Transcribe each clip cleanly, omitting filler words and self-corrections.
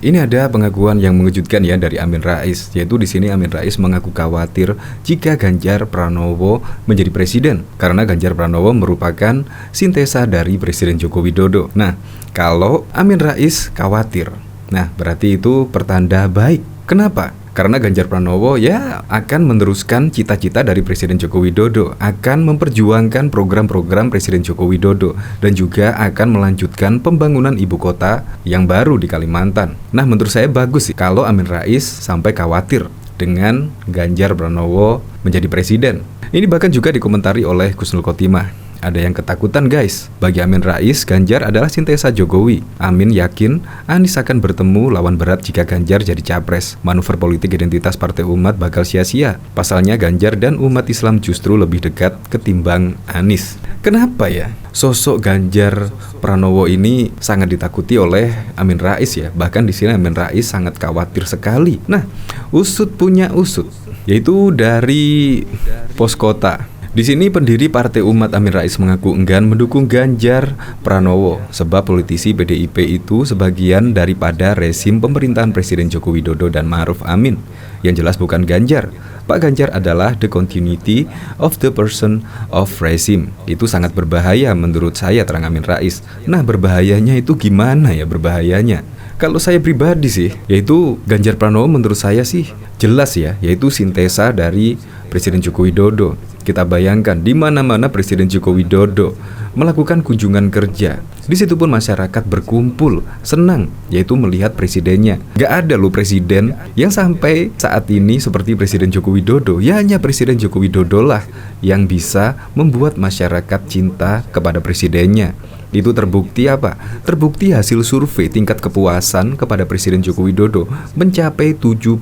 Ini ada pengakuan yang mengejutkan ya dari Amin Rais, yaitu di sini Amin Rais mengaku khawatir jika Ganjar Pranowo menjadi presiden karena Ganjar Pranowo merupakan sintesa dari Presiden Joko Widodo. Nah, kalau Amin Rais khawatir, nah berarti itu pertanda baik. Kenapa? Karena Ganjar Pranowo ya akan meneruskan cita-cita dari Presiden Joko Widodo, akan memperjuangkan program-program Presiden Joko Widodo, dan juga akan melanjutkan pembangunan ibu kota yang baru di Kalimantan. Nah, menurut saya bagus sih kalau Amin Rais sampai khawatir dengan Ganjar Pranowo menjadi presiden. Ini bahkan juga dikomentari oleh Husnul Khotimah. Ada yang ketakutan guys. Bagi Amin Rais, Ganjar adalah sintesa Jokowi. Amin yakin Anies akan bertemu lawan berat jika Ganjar jadi capres. Manuver politik identitas Partai Umat bakal sia-sia. Pasalnya Ganjar dan umat Islam justru lebih dekat ketimbang Anies. Kenapa ya? Sosok Ganjar Pranowo ini sangat ditakuti oleh Amin Rais ya. Bahkan di sini Amin Rais sangat khawatir sekali. Nah, usut punya usut, yaitu dari Pos Kota. Di sini pendiri Partai Umat Amin Rais mengaku enggan mendukung Ganjar Pranowo sebab politisi PDIP itu sebagian daripada rezim pemerintahan Presiden Joko Widodo dan Ma'ruf Amin. Yang jelas bukan Ganjar. Pak Ganjar adalah the continuity of the person of rezim. Itu sangat berbahaya menurut saya, terang Amin Rais. Nah, berbahayanya itu gimana ya berbahayanya? Kalau saya pribadi sih, yaitu Ganjar Pranowo menurut saya sih jelas ya, yaitu sintesa dari Presiden Joko Widodo. Kita bayangkan di mana-mana Presiden Joko Widodo melakukan kunjungan kerja. Di situ pun masyarakat berkumpul, senang, yaitu melihat presidennya. Gak ada loh presiden yang sampai saat ini seperti Presiden Joko Widodo. Ya hanya Presiden Joko Widodo lah yang bisa membuat masyarakat cinta kepada presidennya. Itu terbukti apa? Terbukti hasil survei tingkat kepuasan kepada Presiden Joko Widodo mencapai 78%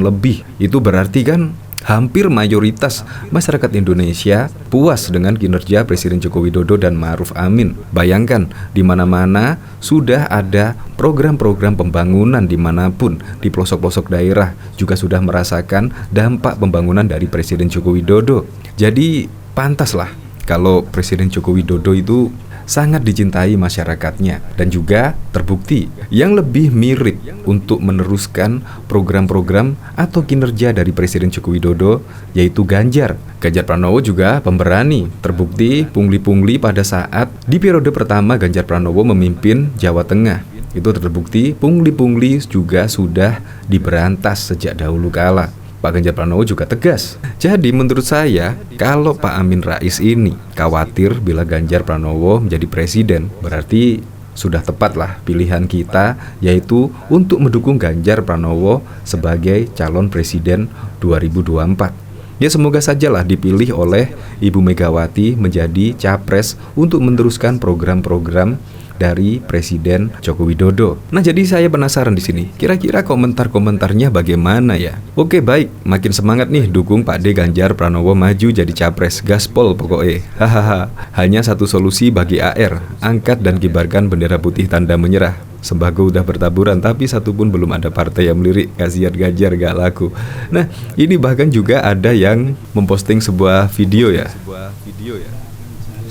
lebih. Itu berarti kan hampir mayoritas masyarakat Indonesia puas dengan kinerja Presiden Joko Widodo dan Ma'ruf Amin. Bayangkan, di mana-mana sudah ada program-program pembangunan dimanapun, di pelosok-pelosok daerah juga sudah merasakan dampak pembangunan dari Presiden Joko Widodo. Jadi pantaslah kalau Presiden Joko Widodo itu sangat dicintai masyarakatnya, dan juga terbukti yang lebih mirip untuk meneruskan program-program atau kinerja dari Presiden Joko Widodo yaitu Ganjar Pranowo juga pemberani, terbukti pungli-pungli pada saat di periode pertama Ganjar Pranowo memimpin Jawa Tengah. Itu terbukti pungli-pungli juga sudah diberantas sejak dahulu kala. Pak Ganjar Pranowo juga tegas. Jadi menurut saya, kalau Pak Amin Rais ini khawatir bila Ganjar Pranowo menjadi presiden, berarti sudah tepatlah pilihan kita, yaitu untuk mendukung Ganjar Pranowo sebagai calon presiden 2024. Ya, semoga sajalah dipilih oleh Ibu Megawati menjadi capres untuk meneruskan program-program dari Presiden Joko Widodo. Nah, jadi saya penasaran di sini. Kira-kira komentar-komentarnya bagaimana ya? Oke, baik. Makin semangat nih dukung Pak D Ganjar Pranowo maju jadi capres. Gaspol pokoknya. Hahaha. Hanya satu solusi bagi AR. Angkat dan kibarkan bendera putih tanda menyerah. Sembako udah bertaburan, tapi satu pun belum ada partai yang melirik. Kasihan Ganjar gak laku. Nah, ini bahkan juga ada yang memposting sebuah video ya.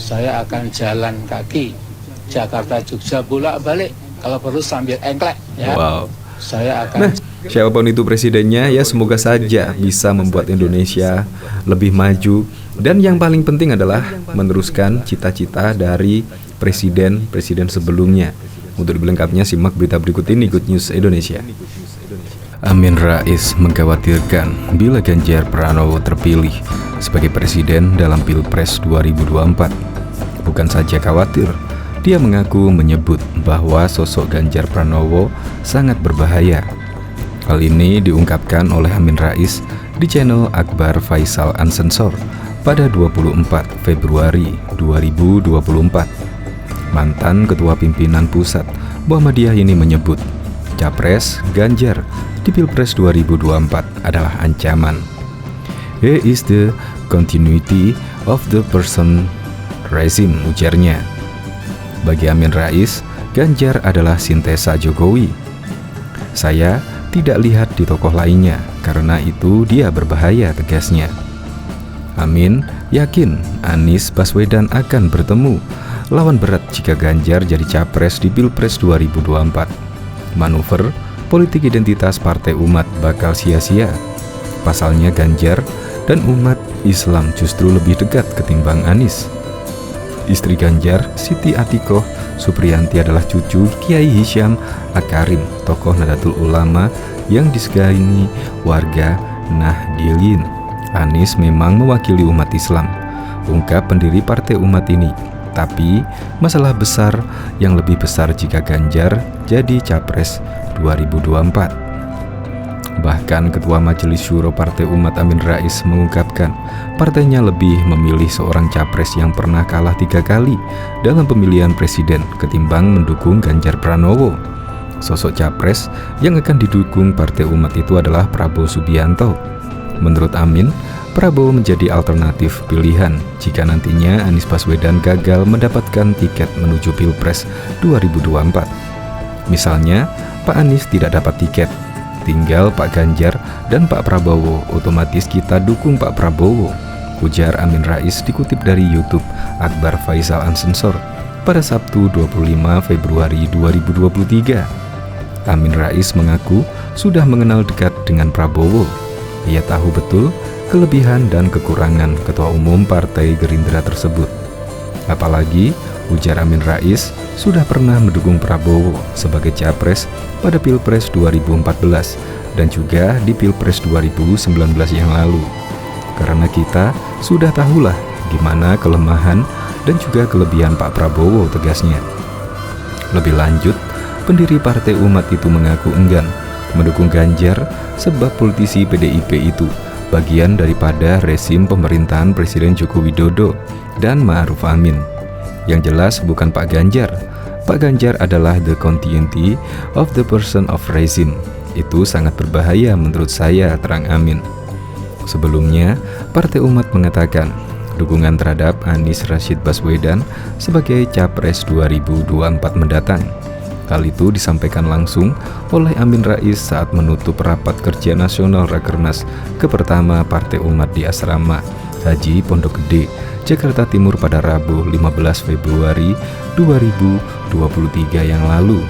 Saya akan jalan kaki Jakarta Jogja bolak-balik, kalau perlu sambil engklek ya. Wow. Saya akan. Nah, siapapun itu presidennya, ya semoga saja bisa membuat Indonesia lebih maju, dan yang paling penting adalah meneruskan cita-cita dari presiden-presiden sebelumnya. Untuk lebih lengkapnya simak berita berikut ini, Good News Indonesia. Amin Rais mengkhawatirkan bila Ganjar Pranowo terpilih sebagai presiden dalam Pilpres 2024. Bukan saja khawatir, dia mengaku menyebut bahwa sosok Ganjar Pranowo sangat berbahaya. Hal ini diungkapkan oleh Amin Rais di channel Akbar Faisal Unsensor pada 24 Februari 2024. Mantan Ketua Pimpinan Pusat Muhammadiyah ini menyebut Capres Ganjar di Pilpres 2024 adalah ancaman. He is the continuity of the person regime, ujarnya. Bagi Amin Rais, Ganjar adalah sintesa Jokowi. Saya tidak lihat di tokoh lainnya, karena itu dia berbahaya, tegasnya. Amin yakin Anies Baswedan akan bertemu lawan berat jika Ganjar jadi capres di Pilpres 2024. Manuver politik identitas Partai Umat bakal sia-sia. Pasalnya Ganjar dan umat Islam justru lebih dekat ketimbang Anies. Istri Ganjar, Siti Atikoh Supriyanti, adalah cucu Kiai Hisham Akarim, tokoh Nahdlatul Ulama yang disegani warga Nahdliyin. Anies memang mewakili umat Islam, ungkap pendiri Partai Umat ini. Tapi masalah besar yang lebih besar jika Ganjar jadi capres 2024. Bahkan Ketua Majelis Syuro Partai Umat Amin Rais mengungkapkan partainya lebih memilih seorang capres yang pernah kalah 3 kali dalam pemilihan presiden ketimbang mendukung Ganjar Pranowo. Sosok capres yang akan didukung Partai Umat itu adalah Prabowo Subianto. Menurut Amin, Prabowo menjadi alternatif pilihan jika nantinya Anies Baswedan gagal mendapatkan tiket menuju Pilpres 2024. Misalnya, Pak Anies tidak dapat tiket, tinggal Pak Ganjar dan Pak Prabowo, otomatis kita dukung Pak Prabowo, ujar Amin Rais dikutip dari YouTube Akbar Faisal Unsensor pada Sabtu 25 Februari 2023. Amin Rais mengaku sudah mengenal dekat dengan Prabowo. Ia tahu betul kelebihan dan kekurangan Ketua Umum Partai Gerindra tersebut. Apalagi, ujar Amin Rais, sudah pernah mendukung Prabowo sebagai capres pada Pilpres 2014 dan juga di Pilpres 2019 yang lalu. Karena kita sudah tahulah gimana kelemahan dan juga kelebihan Pak Prabowo, tegasnya. Lebih lanjut, pendiri Partai Umat itu mengaku enggan mendukung Ganjar sebab politisi PDIP itu bagian daripada rezim pemerintahan Presiden Joko Widodo dan Ma'ruf Amin. Yang jelas bukan Pak Ganjar. Pak Ganjar adalah the continuity of the person of rezim. Itu sangat berbahaya menurut saya, terang Amin. Sebelumnya, Partai Umat mengatakan dukungan terhadap Anies Rashid Baswedan sebagai Capres 2024 mendatang. Hal itu disampaikan langsung oleh Amin Rais saat menutup rapat kerja nasional Rakernas ke-pertama Partai Umat di Asrama Haji Pondok Gede, Jakarta Timur pada Rabu 15 Februari 2023 yang lalu.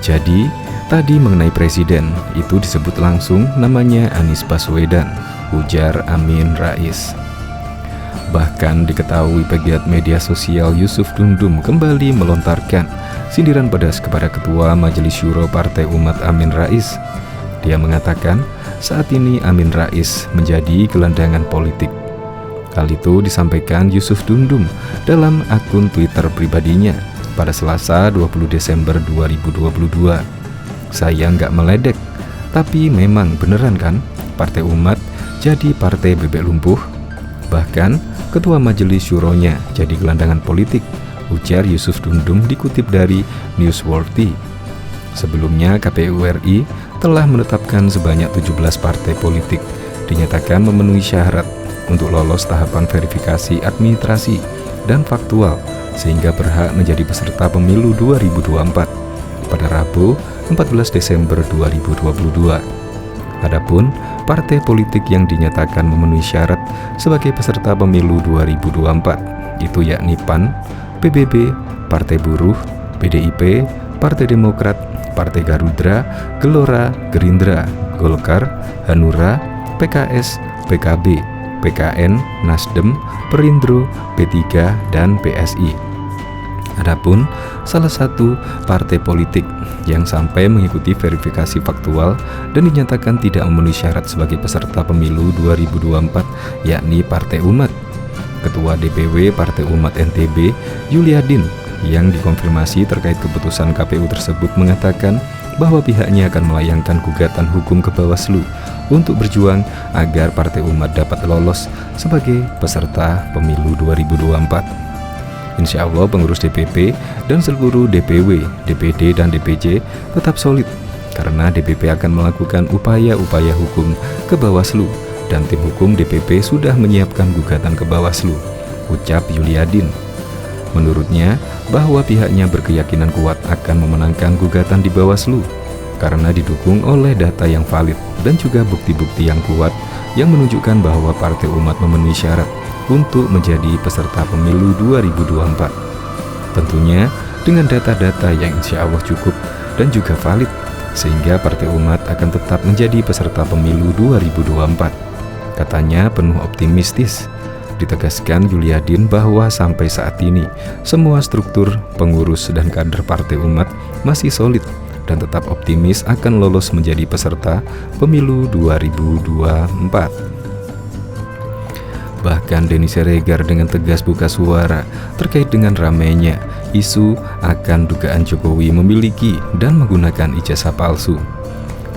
Jadi, tadi mengenai presiden, itu disebut langsung namanya Anies Baswedan, ujar Amin Rais. Bahkan diketahui pegiat media sosial Yusuf Dundum kembali melontarkan sindiran pedas kepada Ketua Majelis Syuro Partai Umat Amin Rais. Dia mengatakan saat ini Amin Rais menjadi gelandangan politik. Hal itu disampaikan Yusuf Dundum dalam akun Twitter pribadinya pada Selasa 20 Desember 2022. Saya nggak meledek, tapi memang beneran kan Partai Umat jadi partai bebek lumpuh? Bahkan Ketua Majelis Syuronya jadi gelandangan politik, ujar Yusuf Dundum dikutip dari Newsworthy. Sebelumnya KPU RI telah menetapkan sebanyak 17 partai politik dinyatakan memenuhi syarat untuk lolos tahapan verifikasi administrasi dan faktual sehingga berhak menjadi peserta pemilu 2024 pada Rabu 14 Desember 2022. Adapun partai politik yang dinyatakan memenuhi syarat sebagai peserta pemilu 2024 itu yakni PAN, PBB, Partai Buruh, PDIP, Partai Demokrat, Partai Garudra, Gelora, Gerindra, Golkar, Hanura, PKS, PKB, PKN, Nasdem, Perindro, P3, dan PSI. Adapun salah satu partai politik yang sampai mengikuti verifikasi faktual dan dinyatakan tidak memenuhi syarat sebagai peserta pemilu 2024 yakni Partai Umat. Ketua DPW Partai Umat NTB, Yuliadin, yang dikonfirmasi terkait keputusan KPU tersebut mengatakan bahwa pihaknya akan melayangkan gugatan hukum ke Bawaslu untuk berjuang agar Partai Umat dapat lolos sebagai peserta pemilu 2024. Insya Allah pengurus DPP dan seluruh DPW, DPD, dan DPC tetap solid karena DPP akan melakukan upaya-upaya hukum ke Bawaslu dan tim hukum DPP sudah menyiapkan gugatan ke Bawaslu, ucap Yuliadin. Menurutnya, bahwa pihaknya berkeyakinan kuat akan memenangkan gugatan di Bawaslu karena didukung oleh data yang valid dan juga bukti-bukti yang kuat yang menunjukkan bahwa Partai Umat memenuhi syarat untuk menjadi peserta pemilu 2024. Tentunya dengan data-data yang insya Allah cukup dan juga valid, sehingga Partai Umat akan tetap menjadi peserta pemilu 2024. Katanya penuh optimistis. Ditegaskan Yuliadin bahwa sampai saat ini semua struktur, pengurus, dan kader Partai Umat masih solid dan tetap optimis akan lolos menjadi peserta pemilu 2024. Bahkan Denny Siregar dengan tegas buka suara terkait dengan ramainya isu akan dugaan Jokowi memiliki dan menggunakan ijazah palsu.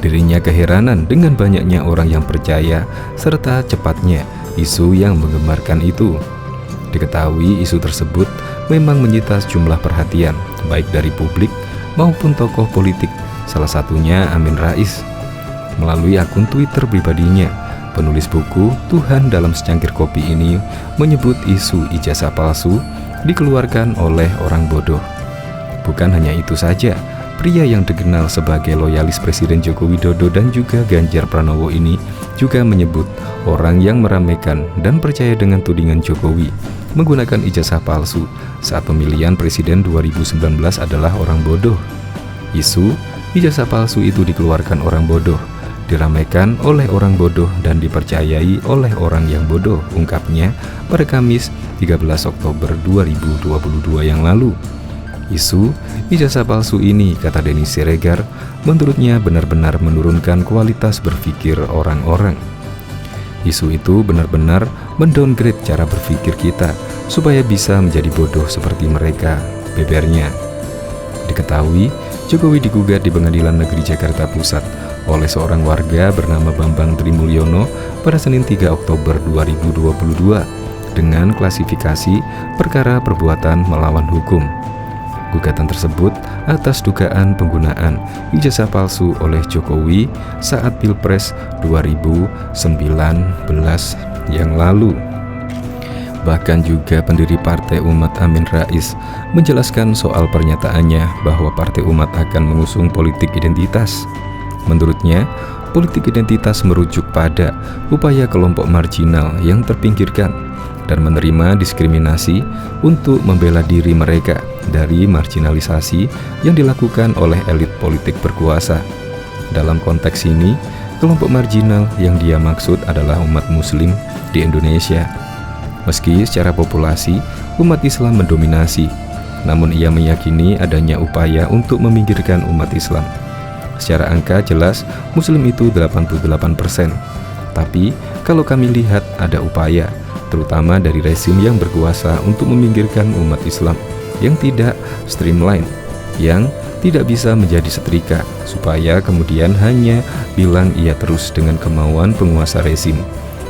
Dirinya keheranan dengan banyaknya orang yang percaya serta cepatnya isu yang menggembarkan itu. Diketahui isu tersebut memang menyita sejumlah perhatian baik dari publik maupun tokoh politik, salah satunya Amin Rais. Melalui akun Twitter pribadinya, penulis buku Tuhan dalam Secangkir Kopi ini menyebut isu ijazah palsu dikeluarkan oleh orang bodoh. Bukan hanya itu saja, pria yang dikenal sebagai loyalis Presiden Joko Widodo dan juga Ganjar Pranowo ini juga menyebut orang yang meramaikan dan percaya dengan tudingan Jokowi menggunakan ijazah palsu saat pemilihan Presiden 2019 adalah orang bodoh. Isu ijazah palsu itu dikeluarkan orang bodoh, diramaikan oleh orang bodoh dan dipercayai oleh orang yang bodoh, ungkapnya pada Kamis 13 Oktober 2022 yang lalu. Isu ijazah palsu ini, kata Denny Siregar, menurutnya benar-benar menurunkan kualitas berpikir orang-orang. Isu itu benar-benar mendowngrade cara berpikir kita supaya bisa menjadi bodoh seperti mereka, bebernya. Diketahui, Jokowi digugat di Pengadilan Negeri Jakarta Pusat oleh seorang warga bernama Bambang Trimulyono pada Senin 3 Oktober 2022 dengan klasifikasi perkara perbuatan melawan hukum. Gugatan tersebut atas dugaan penggunaan ijazah palsu oleh Jokowi saat Pilpres 2019 yang lalu. Bahkan juga pendiri Partai Umat Amin Rais menjelaskan soal pernyataannya bahwa Partai Umat akan mengusung politik identitas. Menurutnya, politik identitas merujuk pada upaya kelompok marginal yang terpinggirkan dan menerima diskriminasi untuk membela diri mereka dari marginalisasi yang dilakukan oleh elit politik berkuasa. Dalam konteks ini, kelompok marginal yang dia maksud adalah umat muslim di Indonesia. Meski secara populasi umat Islam mendominasi, namun ia meyakini adanya upaya untuk meminggirkan umat Islam. Secara angka jelas muslim itu 88%. Tapi kalau kami lihat ada upaya, terutama dari rezim yang berkuasa untuk meminggirkan umat Islam yang tidak streamline, yang tidak bisa menjadi setrika, supaya kemudian hanya bilang iya terus dengan kemauan penguasa rezim.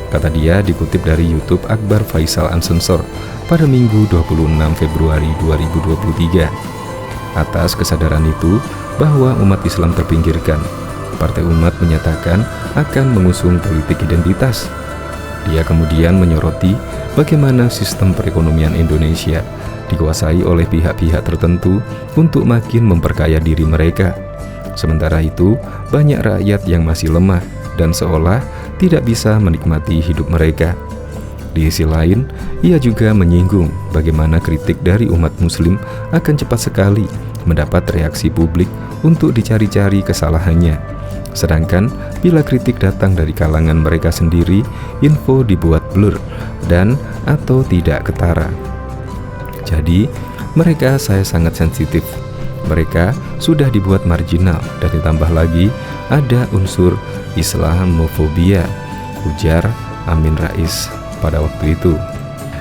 Kata dia dikutip dari YouTube Akbar Faisal Unsensor pada Minggu 26 Februari 2023. Atas kesadaran itu bahwa umat Islam terpinggirkan, Partai Umat menyatakan akan mengusung politik identitas. Dia kemudian menyoroti bagaimana sistem perekonomian Indonesia dikuasai oleh pihak-pihak tertentu untuk makin memperkaya diri mereka. Sementara itu, banyak rakyat yang masih lemah dan seolah tidak bisa menikmati hidup mereka. Di sisi lain, ia juga menyinggung bagaimana kritik dari umat muslim akan cepat sekali mendapat reaksi publik untuk dicari-cari kesalahannya. Sedangkan bila kritik datang dari kalangan mereka sendiri, info dibuat blur dan atau tidak ketara. Jadi, mereka saya sangat sensitif. Mereka sudah dibuat marginal dan ditambah lagi ada unsur Islamofobia, ujar Amin Rais pada waktu itu.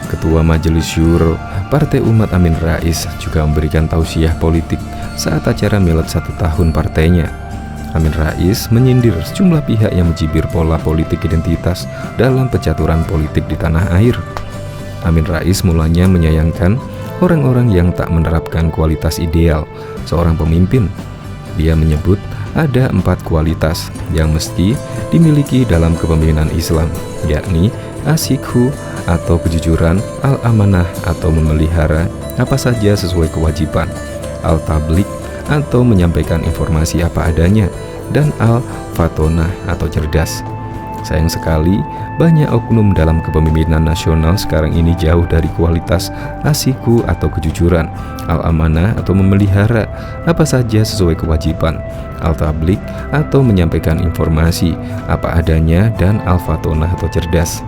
Ketua Majelis Syuro Partai Umat Amin Rais juga memberikan tausiah politik saat acara milad 1 tahun partainya. Amin Rais menyindir sejumlah pihak yang mencibir pola politik identitas dalam pencaturan politik di tanah air. Amin Rais mulanya menyayangkan orang-orang yang tak menerapkan kualitas ideal seorang pemimpin. Dia menyebut ada 4 kualitas yang mesti dimiliki dalam kepemimpinan Islam, yakni asyikhu atau kejujuran, al-amanah atau memelihara apa saja sesuai kewajiban, al-tablik atau menyampaikan informasi apa adanya, dan al-fatonah atau cerdas. Sayang sekali, banyak oknum dalam kepemimpinan nasional sekarang ini jauh dari kualitas asiku atau kejujuran, al-amanah atau memelihara apa saja sesuai kewajiban, al-tablik atau menyampaikan informasi apa adanya, dan al-fatonah atau cerdas.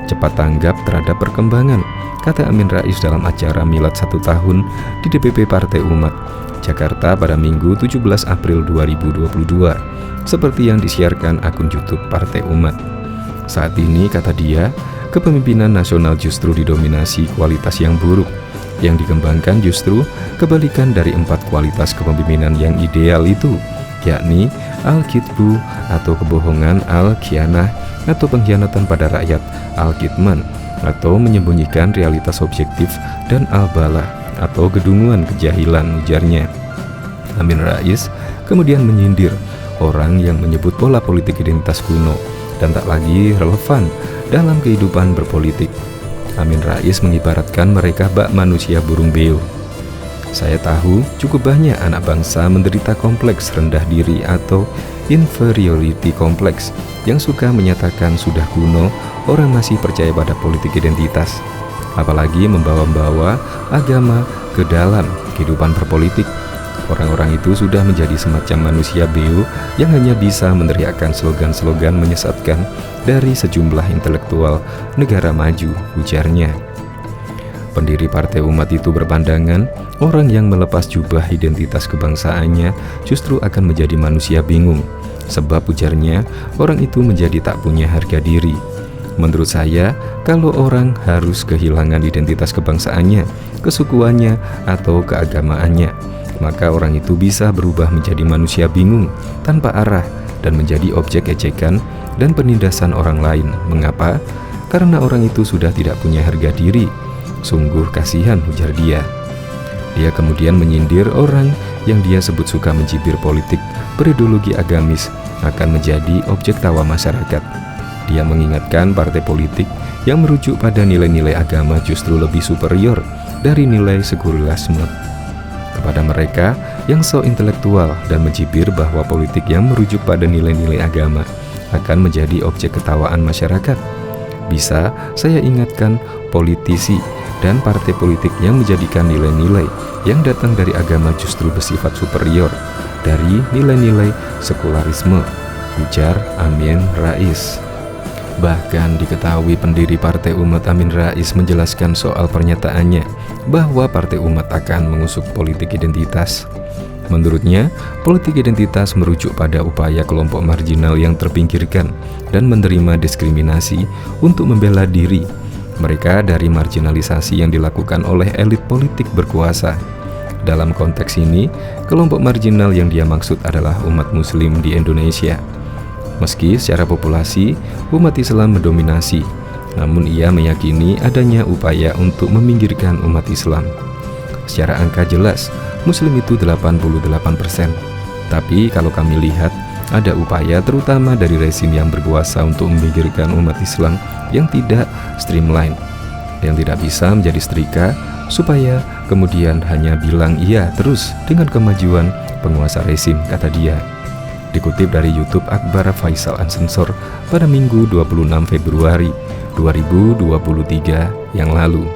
Cepat tanggap terhadap perkembangan, kata Amin Rais dalam acara Milad 1 tahun di DPP Partai Umat, Jakarta pada Minggu 17 April 2022, seperti yang disiarkan akun YouTube Partai Umat. Saat ini, kata dia, kepemimpinan nasional justru didominasi kualitas yang buruk. Yang dikembangkan justru kebalikan dari 4 kualitas kepemimpinan yang ideal itu, yakni al-kitbu atau kebohongan, al-khianah atau pengkhianatan pada rakyat, al-kitman atau menyembunyikan realitas objektif, dan al-bala atau kedunguan kejahilan, ujarnya. Amin Rais kemudian menyindir orang yang menyebut pola politik identitas kuno dan tak lagi relevan dalam kehidupan berpolitik. Amin Rais mengibaratkan mereka bak manusia burung beo. Saya tahu cukup banyak anak bangsa menderita kompleks rendah diri atau inferiority kompleks yang suka menyatakan sudah kuno orang masih percaya pada politik identitas, apalagi membawa-bawa agama ke dalam kehidupan berpolitik. Orang-orang itu sudah menjadi semacam manusia beo yang hanya bisa meneriakkan slogan-slogan menyesatkan dari sejumlah intelektual negara maju, ujarnya. Pendiri Partai Umat itu berpandangan orang yang melepas jubah identitas kebangsaannya justru akan menjadi manusia bingung, sebab ujarnya orang itu menjadi tak punya harga diri. Menurut saya, kalau orang harus kehilangan identitas kebangsaannya, kesukuannya, atau keagamaannya, maka orang itu bisa berubah menjadi manusia bingung, tanpa arah, dan menjadi objek ejekan dan penindasan orang lain. Mengapa? Karena orang itu sudah tidak punya harga diri. Sungguh kasihan, ujar dia. Dia kemudian menyindir orang yang dia sebut suka mencibir politik berideologi agamis akan menjadi objek tawa masyarakat. Dia mengingatkan partai politik yang merujuk pada nilai-nilai agama justru lebih superior dari nilai sekularisme. Kepada mereka yang so intelektual dan mencibir bahwa politik yang merujuk pada nilai-nilai agama akan menjadi objek ketawaan masyarakat, bisa saya ingatkan politisi dan partai politik yang menjadikan nilai-nilai yang datang dari agama justru bersifat superior dari nilai-nilai sekularisme, ujar Amin Rais. Bahkan diketahui pendiri Partai Umat Amin Rais menjelaskan soal pernyataannya bahwa Partai Umat akan mengusung politik identitas. Menurutnya, politik identitas merujuk pada upaya kelompok marginal yang terpinggirkan dan menerima diskriminasi untuk membela diri mereka dari marginalisasi yang dilakukan oleh elit politik berkuasa. Dalam konteks ini, kelompok marginal yang dia maksud adalah umat muslim di Indonesia. Meski secara populasi umat Islam mendominasi, namun ia meyakini adanya upaya untuk meminggirkan umat Islam. Secara angka jelas, Muslim itu 88%. Tapi kalau kami lihat, ada upaya terutama dari rezim yang berkuasa untuk meminggirkan umat Islam yang tidak streamline, yang tidak bisa menjadi setrika, supaya kemudian hanya bilang iya terus dengan kemajuan penguasa rezim, kata dia. Dikutip dari YouTube Akbar Faisal Unsensor pada Minggu 26 Februari 2023 yang lalu.